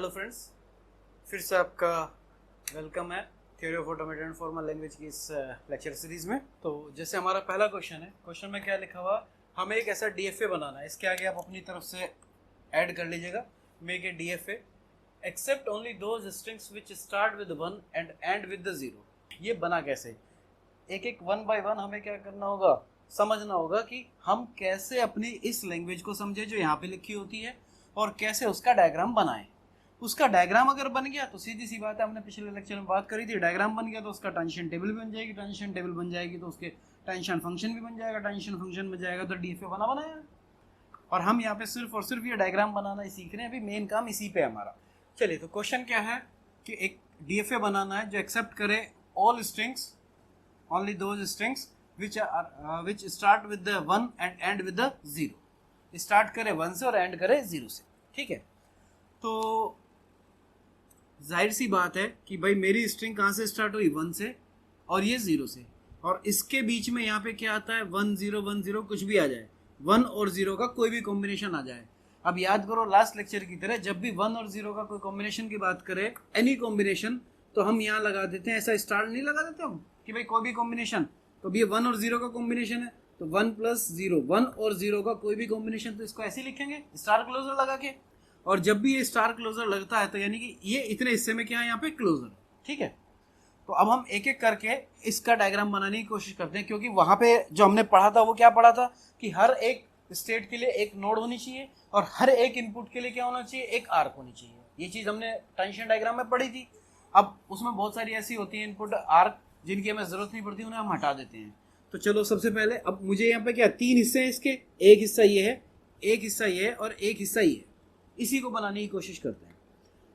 Hello friends, फिर से आपका वेलकम है theory of automated and formal language की इस लेक्चर सीरीज में। तो जैसे हमारा पहला क्वेश्चन है, क्वेश्चन में क्या लिखा हुआ, हमें एक ऐसा डीएफए बनाना है। इसके आगे आप अपनी तरफ से ऐड कर लीजिएगा, make a DFA accept only those strings which start with 1 and end with the 0। ये बना कैसे, एक एक वन बाय वन हमें क्या करना होगा, समझना होगा कि हम कैसे अपनी इस लैंग्वेज को समझे जो यहाँ पे लिखी होती है और कैसे उसका डायग्राम बनाएं। उसका डायग्राम अगर बन गया तो सीधी सी बात है, हमने पिछले लेक्चर में बात करी थी, डायग्राम बन गया तो उसका ट्रांजिशन टेबल भी बन जाएगी, ट्रांजिशन टेबल बन जाएगी तो उसके ट्रांजिशन फंक्शन भी बन जाएगा, ट्रांजिशन फंक्शन बन जाएगा तो डीएफए बनाया। और हम यहाँ पे सिर्फ और सिर्फ ये डायग्राम बनाना ही सीख रहे हैं, अभी मेन काम इसी पे हमारा। चलिए, तो क्वेश्चन क्या है कि एक डीएफए बनाना है जो एक्सेप्ट करे all strings, only those strings which start with the 1 and end with the 0। Start करे 1 से और एंड करे 0 से। ठीक है, तो जाहिर सी बात है कि भाई मेरी स्ट्रिंग कहाँ से स्टार्ट हुई, 1 से, और ये 0 से, और इसके बीच में यहाँ पे क्या आता है, 1 0 1 0 कुछ भी आ जाए, 1 और 0 का कोई भी कॉम्बिनेशन आ जाए। अब याद करो लास्ट लेक्चर की तरह, जब भी 1 और 0 का कोई कॉम्बिनेशन की बात करें, एनी कॉम्बिनेशन, तो हम यहाँ लगा देते हैं, ऐसा स्टार नहीं लगा देते हम कि भाई कोई भी कॉम्बिनेशन, तो भी 1 और 0 का कॉम्बिनेशन है तो 1 प्लस 0, 1 और 0 का कोई भी कॉम्बिनेशन, तो इसको ऐसे लिखेंगे स्टार क्लोजर लगा के। और जब भी ये स्टार क्लोजर लगता है तो यानी कि ये इतने हिस्से में क्या है, यहाँ पे क्लोजर। ठीक है, तो अब हम एक एक करके इसका डायग्राम बनाने की कोशिश करते हैं, क्योंकि वहां पे जो हमने पढ़ा था वो क्या पढ़ा था कि हर एक स्टेट के लिए एक नोड होनी चाहिए और हर एक इनपुट के लिए क्या होना चाहिए, एक आर्क होनी चाहिए। ये चीज हमने ट्रांजिशन डायग्राम में पढ़ी थी। अब उसमें बहुत सारी ऐसी होती है इनपुट आर्क जिनकी हमें जरूरत नहीं पड़ती, उन्हें हम हटा देते हैं। तो चलो सबसे पहले, अब मुझे यहाँ पे क्या 3 हिस्से हैं इसके, एक हिस्सा ये है, एक हिस्सा ये है और एक हिस्सा ये है, इसी को बनाने की कोशिश करते हैं।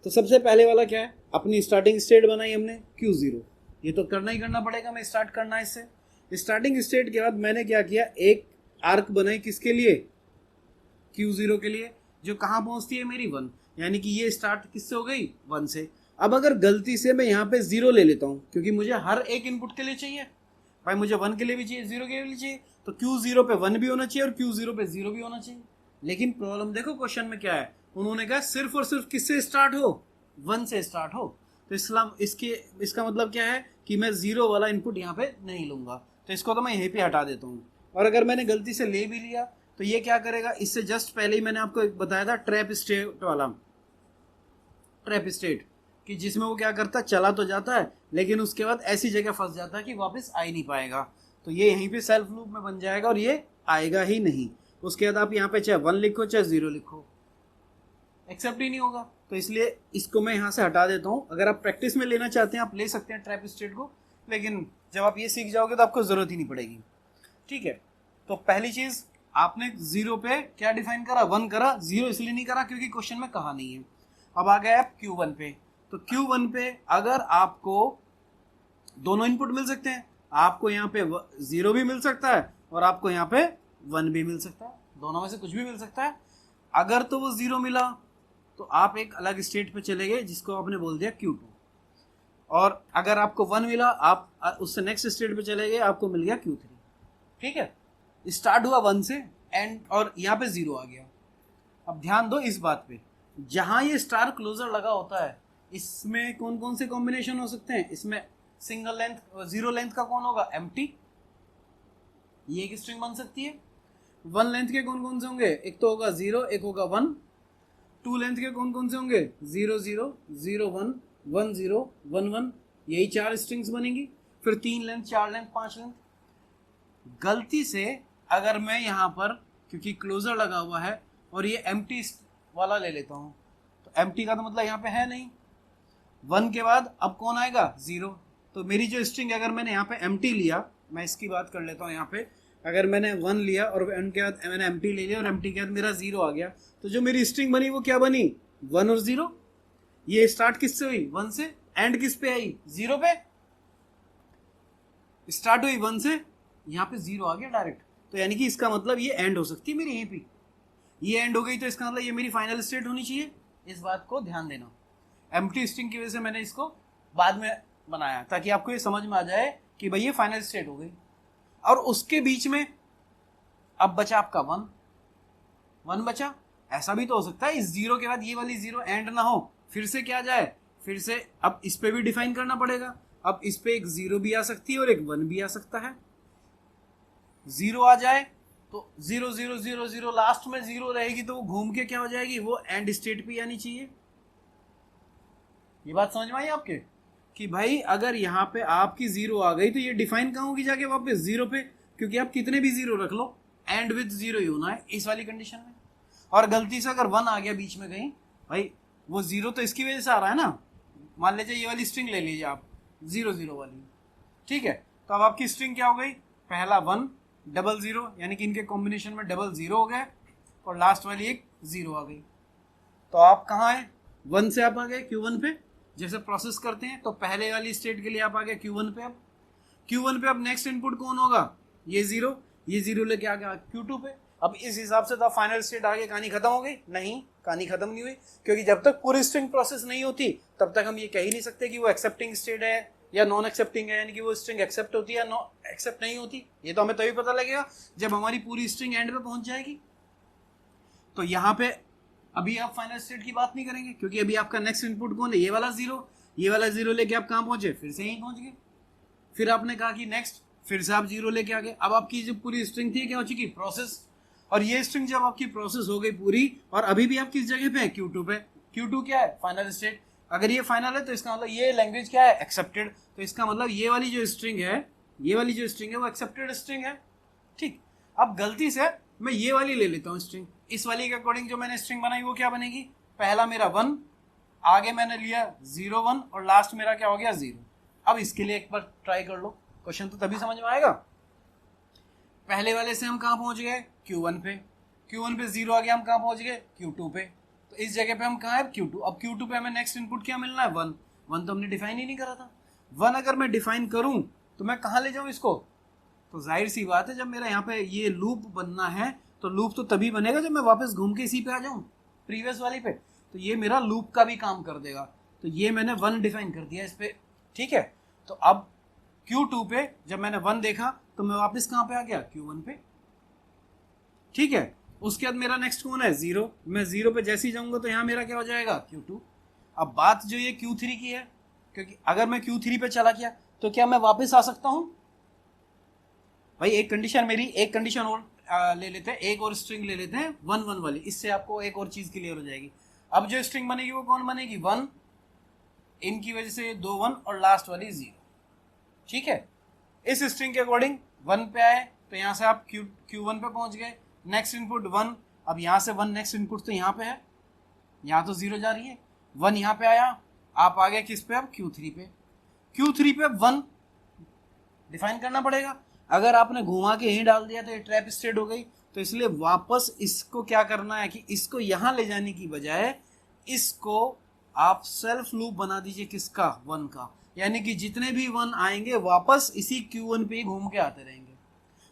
तो सबसे पहले वाला क्या है, अपनी स्टार्टिंग स्टेट बनाई हमने Q0। ये तो करना ही करना पड़ेगा, हमें स्टार्ट करना है इससे। स्टार्टिंग स्टेट के बाद मैंने क्या किया, एक आर्क बनाई किसके लिए, Q0 के लिए, जो कहाँ पहुंचती है मेरी 1, यानी कि ये स्टार्ट किससे हो गई, 1 से। अब अगर गलती से मैं यहाँ पे 0 ले लेता हूँ, क्योंकि मुझे हर एक इनपुट के लिए चाहिए भाई, मुझे 1 के लिए भी चाहिए, 0 के लिए भी चाहिए, तो Q0 पे 1 भी होना चाहिए और Q0 पे 0 भी होना चाहिए। लेकिन प्रॉब्लम देखो क्वेश्चन में क्या है, उन्होंने कहा सिर्फ और सिर्फ किससे स्टार्ट हो, 1 से स्टार्ट हो। तो इसका मतलब क्या है कि मैं 0 वाला इनपुट यहाँ पे नहीं लूंगा, तो इसको तो मैं यहीं पे हटा देता हूँ। और अगर मैंने गलती से ले भी लिया तो ये क्या करेगा, इससे जस्ट पहले ही मैंने आपको बताया था ट्रैप स्टेट वाला, ट्रैप स्टेट, कि जिसमें वो क्या करता है, चला तो जाता है लेकिन उसके बाद ऐसी जगह फंस जाता है कि वापस आ ही नहीं पाएगा। तो ये यहीं पे सेल्फ लूप में बन जाएगा और ये आएगा ही नहीं। उसके बाद आप यहाँ पे चाहे 1 लिखो चाहे 0 लिखो, एक्सेप्ट ही नहीं होगा। तो इसलिए इसको मैं यहाँ से हटा देता हूँ। अगर आप प्रैक्टिस में लेना चाहते हैं आप ले सकते हैं ट्रैप स्टेट को, लेकिन जब आप ये सीख जाओगे तो आपको जरूरत ही नहीं पड़ेगी। ठीक है, तो पहली चीज आपने 0 पे क्या डिफाइन करा, 1 करा, 0 इसलिए नहीं करा क्योंकि क्वेश्चन में कहा नहीं है। अब आ गए आप Q1 पे, तो Q1 पे अगर आपको दोनों इनपुट मिल सकते हैं, आपको यहाँ पे 0 भी मिल सकता है और आपको यहाँ पे 1 भी मिल सकता है, दोनों में से कुछ भी मिल सकता है। अगर तो वो 0 मिला तो आप एक अलग स्टेट पे चले गए जिसको आपने बोल दिया Q2, और अगर आपको 1 मिला आप उससे नेक्स्ट स्टेट पे चले गए, आपको मिल गया Q3। ठीक है, स्टार्ट हुआ 1 से एंड और यहाँ पे 0 आ गया। अब ध्यान दो इस बात पे, जहां ये स्टार क्लोजर लगा होता है इसमें कौन कौन से कॉम्बिनेशन हो सकते हैं, इसमें सिंगल लेंथ 0 लेंथ का कौन होगा, एम्प्टी, ये एक स्ट्रिंग बन सकती है। 1 लेंथ के कौन कौन से होंगे, एक तो होगा 0, एक होगा 1। 2 लेंथ के कौन कौन से होंगे, 0 0 0 1 1 0 1 1, यही 4 स्ट्रिंग्स बनेंगी। फिर 3 लेंथ, 4 लेंथ, 5 लेंथ। गलती से अगर मैं यहाँ पर, क्योंकि क्लोजर लगा हुआ है और ये एम्प्टी वाला ले लेता हूँ, तो एम्प्टी का तो मतलब यहाँ पे है नहीं, 1 के बाद अब कौन आएगा, 0। तो मेरी जो स्ट्रिंग, अगर मैंने यहाँ पे एम्प्टी लिया, मैं इसकी बात कर लेता हूँ यहाँ पे, अगर मैंने 1 लिया और एम के बाद मैंने एम्प्टी ले लिया और एम्प्टी के बाद मेरा 0 आ गया, तो जो मेरी स्ट्रिंग बनी वो क्या बनी, 1 और 0। ये स्टार्ट किससे हुई, 1 से, एंड किस पे आई, 0 पे। स्टार्ट हुई 1 से, यहाँ पे 0 आ गया डायरेक्ट, तो यानी कि इसका मतलब ये एंड हो सकती है मेरी यहीं पे, ये एंड हो गई तो इसका मतलब ये मेरी फाइनल स्टेट होनी चाहिए। इस बात को ध्यान देना, एम्प्टी स्ट्रिंग की वजह से मैंने इसको बाद में बनाया ताकि आपको ये समझ में आ जाए कि भाई ये फाइनल स्टेट हो गई। और उसके बीच में अब बचा आपका 1 बचा। ऐसा भी तो हो सकता है इस 0 के बाद ये वाली 0 एंड ना हो, फिर से क्या जाए, फिर से अब इस पे भी डिफाइन करना पड़ेगा। अब इस पे एक 0 भी आ सकती है और एक 1 भी आ सकता है। 0 आ जाए तो 0 0 0 0 लास्ट में 0 रहेगी तो वो घूम के क्या हो जाएगी, वो एंड स्टेट पे आनी चाहिए। ये बात समझ में आई आपके कि भाई अगर यहाँ पे आपकी 0 आ गई तो ये डिफाइन कहाँ होगी जाके वापस 0 पे, क्योंकि आप कितने भी 0 रख लो एंड विद 0 ही होना है इस वाली कंडीशन में। और गलती से अगर 1 आ गया बीच में कहीं, भाई वो 0 तो इसकी वजह से आ रहा है ना। मान लीजिए ये वाली स्ट्रिंग ले लीजिए आप 0 0 वाली, ठीक है। तो अब आपकी स्ट्रिंग क्या हो गई, पहला 1 डबल 0, यानी कि इनके कॉम्बिनेशन में डबल 0 हो गए और लास्ट वाली एक 0 आ गई। तो आप कहाँ है, 1 से आप आ गए Q1 पे। जैसे प्रोसेस करते हैं तो पहले वाली स्टेट के लिए आप आ गए Q1 पे। अब Q1 पे अब नेक्स्ट इनपुट कौन होगा, ये 0, ये 0 लेके आ गया Q2 पे। अब इस हिसाब से तो फाइनल स्टेट आगे कहानी खत्म हो गई, नहीं कहानी खत्म नहीं हुई, क्योंकि जब तक पूरी स्ट्रिंग प्रोसेस नहीं होती तब तक हम ये कह ही नहीं सकते कि वो एक्सेप्टिंग स्टेट है या नॉन एक्सेप्टिंग है, यानी कि वो स्ट्रिंग एक्सेप्ट होती है या नॉन एक्सेप्ट नहीं होती। ये तो हमें तभी पता लगेगा जब हमारी पूरी स्ट्रिंग एंड पे पहुंच जाएगी। तो यहाँ पे अभी आप फाइनल स्टेट की बात नहीं करेंगे, क्योंकि अभी आपका नेक्स्ट इनपुट कौन है, ये वाला 0। ये वाला 0 लेके आप कहाँ पहुंचे, फिर से यहीं पहुंच गए। फिर आपने कहा कि नेक्स्ट, फिर से आप 0 लेके आ गए। अब आपकी जो पूरी स्ट्रिंग थी क्या हो चुकी, प्रोसेस। और ये स्ट्रिंग जब आपकी प्रोसेस हो गई पूरी, और अभी भी आप किस जगह पे है, Q2 पे। Q2 क्या है, फाइनल स्टेट। अगर ये फाइनल है तो इसका मतलब ये लैंग्वेज क्या है, एक्सेप्टेड। तो इसका मतलब ये वाली जो स्ट्रिंग है, ये वाली जो स्ट्रिंग है वो एक्सेप्टेड स्ट्रिंग है, ठीक। अब गलती से मैं ये वाली ले लेता हूँ स्ट्रिंग, इस वाली के अकॉर्डिंग जो मैंने स्ट्रिंग बनाई वो क्या बनेगी, पहला मेरा 1, आगे मैंने लिया 0 1 और लास्ट मेरा क्या हो गया 0। अब इसके लिए एक बार ट्राई कर लो, क्वेश्चन तो तभी समझ में आएगा। पहले वाले से हम कहाँ पहुंच गए, Q1 पे। Q1 पे 0 आ गया, हम कहाँ पहुंच गए, Q2 पे। तो इस जगह पे हम कहाँ है, Q2। अब Q2 पे हमें नेक्स्ट इनपुट क्या मिलना है, 1। 1 तो हमने डिफाइन ही नहीं करा था। 1 अगर मैं डिफाइन करूं तो मैं कहाँ ले जाऊं इसको, तो जाहिर सी बात है जब मेरा यहाँ पे ये लूप बनना है तो लूप तो तभी बनेगा जब मैं वापस घूम के इसी पे आ जाऊं, प्रीवियस वाली पे। तो ये मेरा लूप का भी काम कर देगा। तो ये मैंने 1 डिफाइन कर दिया इस पे, ठीक है। तो अब Q2 पे जब मैंने 1 देखा तो मैं वापस कहाँ पे आ गया, Q1 पे, ठीक है। उसके बाद मेरा नेक्स्ट कौन है, 0। मैं 0 पे जैसे ही जाऊंगा तो यहाँ मेरा क्या हो जाएगा, Q2। अब बात जो ये Q3 की है, क्योंकि अगर मैं Q3 पे चला गया तो क्या मैं वापस आ सकता हूं, भाई एक कंडीशन मेरी, एक कंडीशन और ले लेते हैं, एक और स्ट्रिंग ले लेते हैं 1 1 वाली, इससे आपको एक और चीज क्लियर हो जाएगी। अब जो स्ट्रिंग बनेगी वो कौन बनेगी, 1, इनकी वजह से 2 1 और लास्ट वाली 0, ठीक है। इस स्ट्रिंग के अकॉर्डिंग 1 पे आए तो यहाँ से आप Q1 पे पहुंच गए, नेक्स्ट इनपुट 1। अब यहाँ से 1 नेक्स्ट इनपुट तो यहाँ पे है, यहाँ तो 0 जा रही है, 1 यहाँ पे आया, आप आ गए किस पे, अब Q3 पे। Q3 पे 1 डिफाइन करना पड़ेगा। अगर आपने घुमा के यहीं डाल दिया तो ये ट्रैप स्टेट हो गई। तो इसलिए वापस इसको क्या करना है कि इसको यहां ले जाने की बजाय इसको आप सेल्फ लूप बना दीजिए, किसका, 1 का। यानी कि जितने भी 1 आएंगे वापस इसी Q1 पे ही घूम के आते रहेंगे।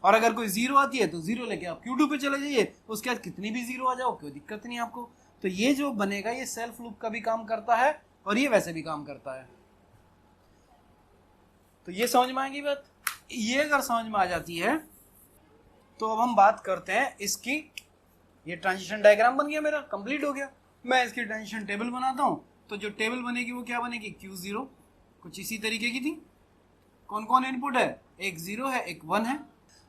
और अगर कोई 0 आती है तो 0 लेके आप Q2 पे चले जाइए, उसके बाद कितनी भी 0 आ जाओ कोई दिक्कत नहीं आपको। तो ये जो बनेगा ये सेल्फ लूप का भी काम करता है और ये वैसे भी काम करता है। तो ये समझ में आएगी बात। ये अगर समझ में आ जाती है तो अब हम बात करते हैं इसकी। ये ट्रांजिशन डायग्राम बन गया, मेरा कंप्लीट हो गया। मैं इसकी ट्रांजिशन टेबल बनाता हूं। तो जो टेबल बनेगी वो क्या बनेगी, Q0 कुछ इसी तरीके की थी। कौन कौन इनपुट है, एक 0 है, एक 1 है।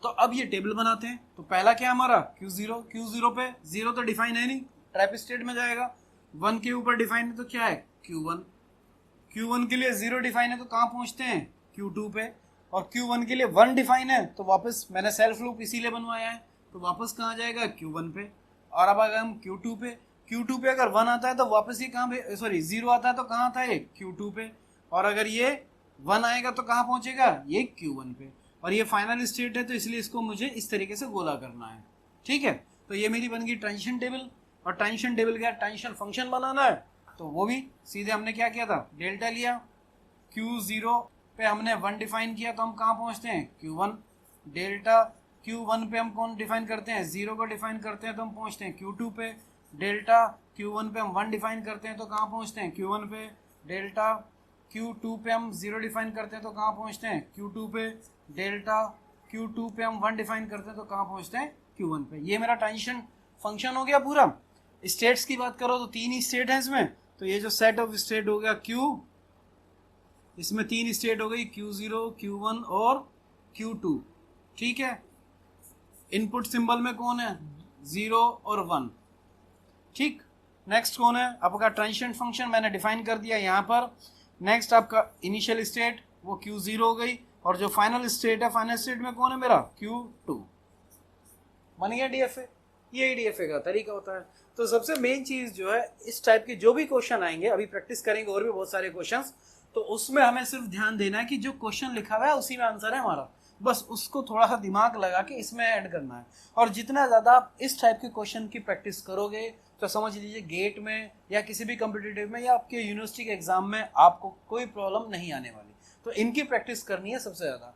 तो अब ये टेबल बनाते हैं। तो पहला क्या हमारा Q0, Q0 पे 0 तो डिफाइन है नहीं, ट्रैप स्टेट में जाएगा। 1 के ऊपर डिफाइन है तो क्या है, Q1। Q1 के लिए 0 डिफाइन है तो कहाँ पहुंचते हैं, Q2 पे। और Q1 के लिए 1 डिफाइन है तो वापस मैंने सेल्फ लूप इसीलिए बनवाया है, तो वापस कहाँ जाएगा, Q1 पे। और अब अगर हम Q2 पे, Q2 पे अगर 1 आता है तो वापस ये कहाँ पे, सॉरी 0 आता है तो कहाँ आता है, Q2 पे। और अगर ये 1 आएगा तो कहाँ पहुंचेगा, ये Q1 पे। और ये फाइनल स्टेट है तो इसलिए इसको मुझे इस तरीके से गोला करना है, ठीक है। तो ये मेरी बन गई ट्रांजिशन टेबल। और ट्रांजिशन टेबल क्या, ट्रांजिशन फंक्शन बनाना है। तो वो भी सीधे हमने क्या किया था, डेल्टा लिया। Q0 पे हमने 1 डिफाइन किया तो हम कहाँ पहुंचते हैं, Q1। डेल्टा Q1 पे हम कौन डिफाइन करते हैं, 0 को डिफाइन करते हैं तो हम पहुंचते हैं Q2 पे। डेल्टा Q1 पे हम 1 डिफाइन करते हैं तो कहाँ पहुंचते हैं, Q1 पे। डेल्टा Q2 पे हम 0 डिफाइन करते हैं तो कहाँ पहुंचते हैं, Q2 पे। डेल्टा Q2 पे हम 1 डिफाइन करते हैं तो कहाँ पहुंचते हैं, Q1 पे। ये मेरा ट्रांजिशन फंक्शन हो गया पूरा। स्टेट्स की बात करो तो 3 ही स्टेट है इसमें, तो ये जो सेट ऑफ स्टेट हो गया Q, इसमें 3 स्टेट हो गई Q0, Q1 और Q2, ठीक है। इनपुट सिंबल में कौन है, 0 और 1, ठीक। नेक्स्ट कौन है आपका ट्रांजिशन फंक्शन, मैंने डिफाइन कर दिया यहाँ पर। नेक्स्ट आपका इनिशियल स्टेट वो Q0 हो गई, और जो फाइनल स्टेट है, फाइनल स्टेट में कौन है मेरा, Q2। बन गया DFA। ये DFA का तरीका होता है। तो सबसे मेन चीज जो है, इस टाइप के जो भी क्वेश्चन आएंगे, अभी प्रैक्टिस करेंगे और भी बहुत सारे क्वेश्चंस, तो उसमें हमें सिर्फ ध्यान देना है कि जो क्वेश्चन लिखा हुआ है उसी में आंसर है हमारा, बस उसको थोड़ा सा दिमाग लगा के इसमें ऐड करना है। और जितना ज़्यादा आप इस टाइप के क्वेश्चन की प्रैक्टिस करोगे, तो समझ लीजिए गेट में या किसी भी कॉम्पिटिटिव में या आपके यूनिवर्सिटी के एग्जाम में आपको कोई प्रॉब्लम नहीं आने वाली। तो इनकी प्रैक्टिस करनी है सबसे ज़्यादा।